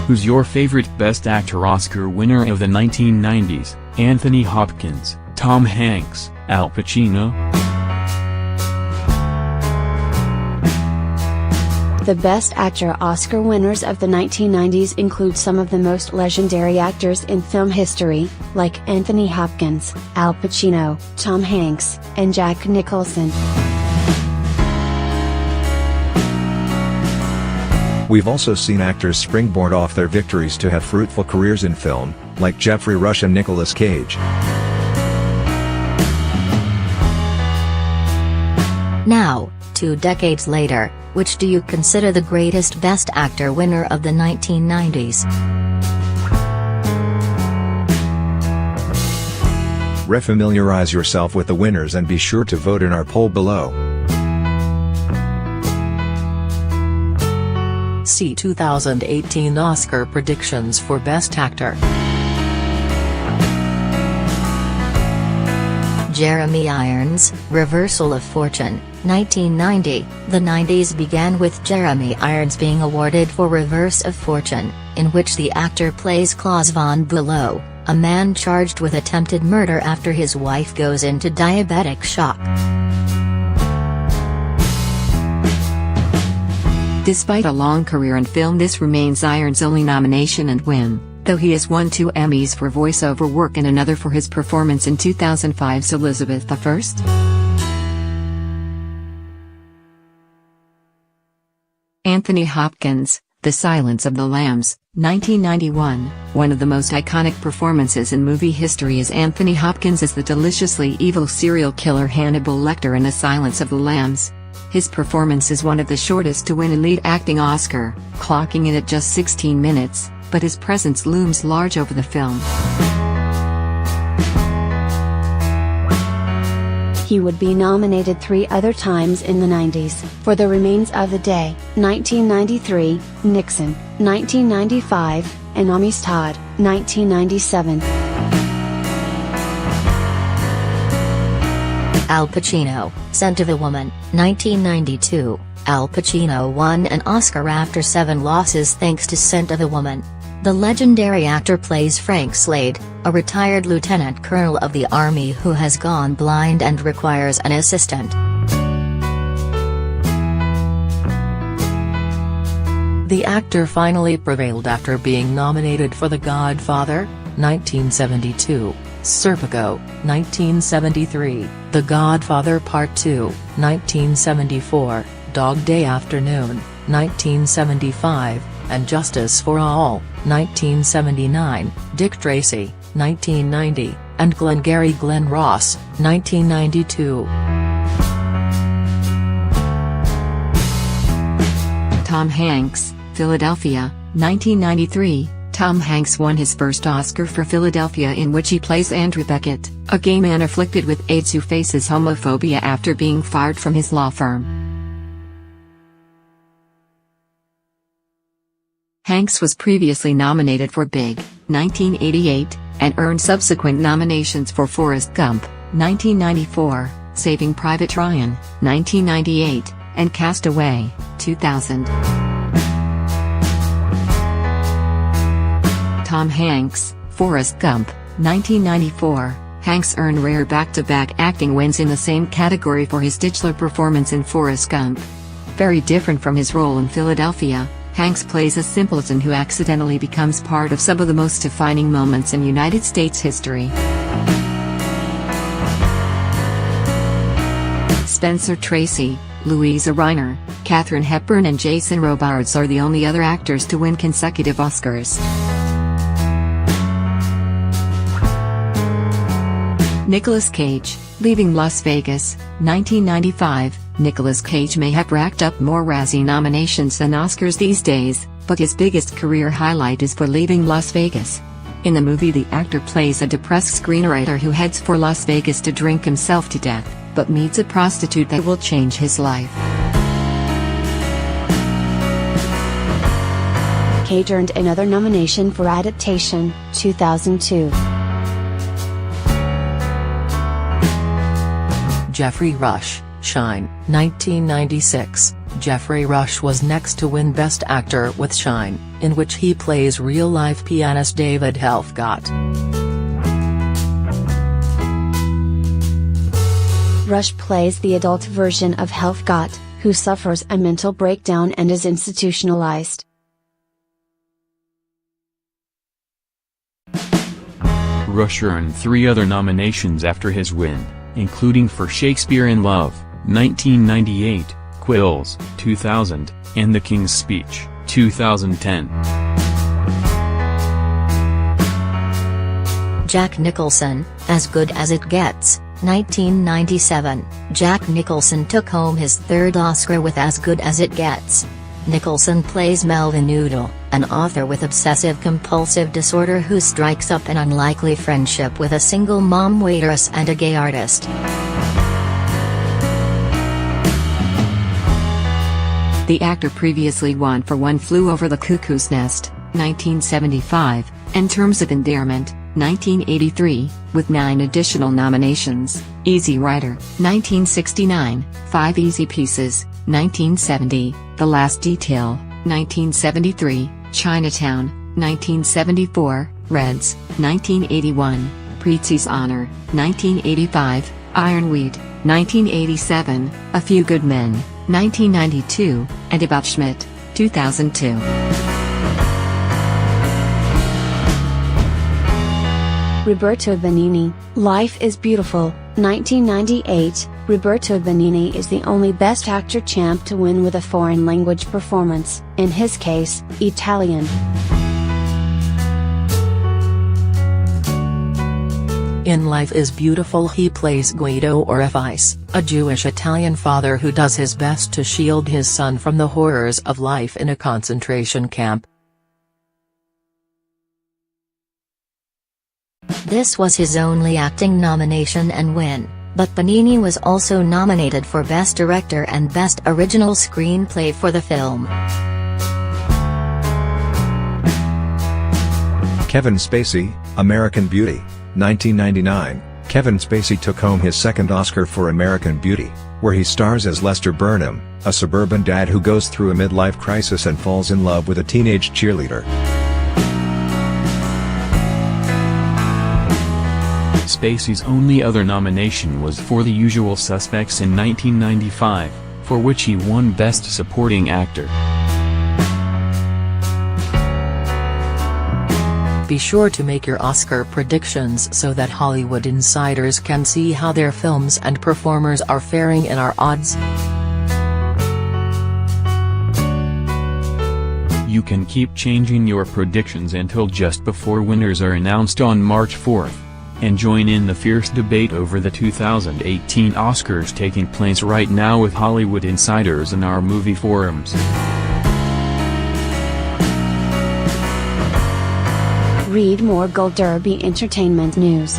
Who's your favorite Best Actor Oscar winner of the 1990s? Anthony Hopkins, Tom Hanks, Al Pacino? The Best Actor Oscar winners of the 1990s include some of the most legendary actors in film history, like Anthony Hopkins, Al Pacino, Tom Hanks, and Jack Nicholson. We've also seen actors springboard off their victories to have fruitful careers in film, like Geoffrey and Nicolas Cage. Now, 2 decades later, which do you consider the greatest Best Actor winner of the 1990s? Refamiliarize yourself with the winners and be sure to vote in our poll below. See 2018 Oscar predictions for Best Actor. Jeremy Irons, Reversal of Fortune, 1990. The 90s began with Jeremy Irons being awarded for Reverse of Fortune, in which the actor plays Claus von Bulow, a man charged with attempted murder after his wife goes into diabetic shock. Despite a long career in film, this remains Irons' only nomination and win, though he has won 2 Emmys for voiceover work and another for his performance in 2005's Elizabeth I. Anthony Hopkins, The Silence of the Lambs, 1991. One of the most iconic performances in movie history is Anthony Hopkins as the deliciously evil serial killer Hannibal Lecter in The Silence of the Lambs. His performance is one of the shortest to win a lead acting Oscar, clocking in at just 16 minutes, but his presence looms large over the film. He would be nominated 3 other times in the 90s, for The Remains of the Day, 1993, Nixon, 1995, and Amistad, 1997. Al Pacino, Scent of a Woman, 1992. Al Pacino won an Oscar after 7 losses thanks to Scent of a Woman. The legendary actor plays Frank Slade, a retired lieutenant colonel of the army who has gone blind and requires an assistant. The actor finally prevailed after being nominated for The Godfather, 1972, Serpico, 1973, The Godfather Part 2, 1974, Dog Day Afternoon, 1975, and Justice for All, 1979, Dick Tracy, 1990, and Glengarry Glen Ross, 1992. Tom Hanks, Philadelphia, 1993. Tom Hanks won his first Oscar for Philadelphia, in which he plays Andrew Beckett, a gay man afflicted with AIDS who faces homophobia after being fired from his law firm. Hanks was previously nominated for Big, 1988, and earned subsequent nominations for Forrest Gump, 1994, Saving Private Ryan, 1998, and Castaway, 2000. Tom Hanks, Forrest Gump, 1994. Hanks earned rare back-to-back acting wins in the same category for his titular performance in Forrest Gump. Very different from his role in Philadelphia, Hanks plays a simpleton who accidentally becomes part of some of the most defining moments in United States history. Spencer Tracy, Louisa Reiner, Katharine Hepburn and Jason Robards are the only other actors to win consecutive Oscars. Nicolas Cage, Leaving Las Vegas, 1995. Nicolas Cage may have racked up more Razzie nominations than Oscars these days, but his biggest career highlight is for Leaving Las Vegas. In the movie, the actor plays a depressed screenwriter who heads for Las Vegas to drink himself to death, but meets a prostitute that will change his life. Cage earned another nomination for adaptation, 2002. Geoffrey Rush, Shine, 1996. Geoffrey Rush was next to win Best Actor with Shine, in which he plays real-life pianist David Helfgott. Rush plays the adult version of Helfgott, who suffers a mental breakdown and is institutionalized. Rush earned 3 other nominations after his win, including for Shakespeare in Love, 1998, Quills, 2000, and The King's Speech, 2010. Jack Nicholson, As Good as It Gets, 1997. Jack Nicholson took home his 3rd Oscar with As Good as It Gets. Nicholson plays Melvin Noodle, an author with obsessive-compulsive disorder who strikes up an unlikely friendship with a single mom waitress and a gay artist. The actor previously won for One Flew Over the Cuckoo's Nest, 1975, and Terms of Endearment, 1983, with 9 additional nominations, Easy Rider, 1969, 5 Easy Pieces, 1970, The Last Detail, 1973, Chinatown, 1974, Reds, 1981, Prizzi's Honor, 1985, Ironweed, 1987, A Few Good Men, 1992, and About Schmidt, 2002. Roberto Benigni, Life is Beautiful, 1998. Roberto Benigni is the only Best Actor champ to win with a foreign language performance, in his case, Italian. In Life is Beautiful he plays Guido Orefice, a Jewish Italian father who does his best to shield his son from the horrors of life in a concentration camp. This was his only acting nomination and win, but Benigni was also nominated for Best Director and Best Original Screenplay for the film. Kevin Spacey, American Beauty, 1999. Kevin Spacey took home his 2nd Oscar for American Beauty, where he stars as Lester Burnham, a suburban dad who goes through a midlife crisis and falls in love with a teenage cheerleader. Spacey's only other nomination was for The Usual Suspects in 1995, for which he won Best Supporting Actor. Be sure to make your Oscar predictions so that Hollywood insiders can see how their films and performers are faring in our odds. You can keep changing your predictions until just before winners are announced on March 4th. And join in the fierce debate over the 2018 Oscars taking place right now with Hollywood insiders in our movie forums. Read more Gold Derby entertainment news.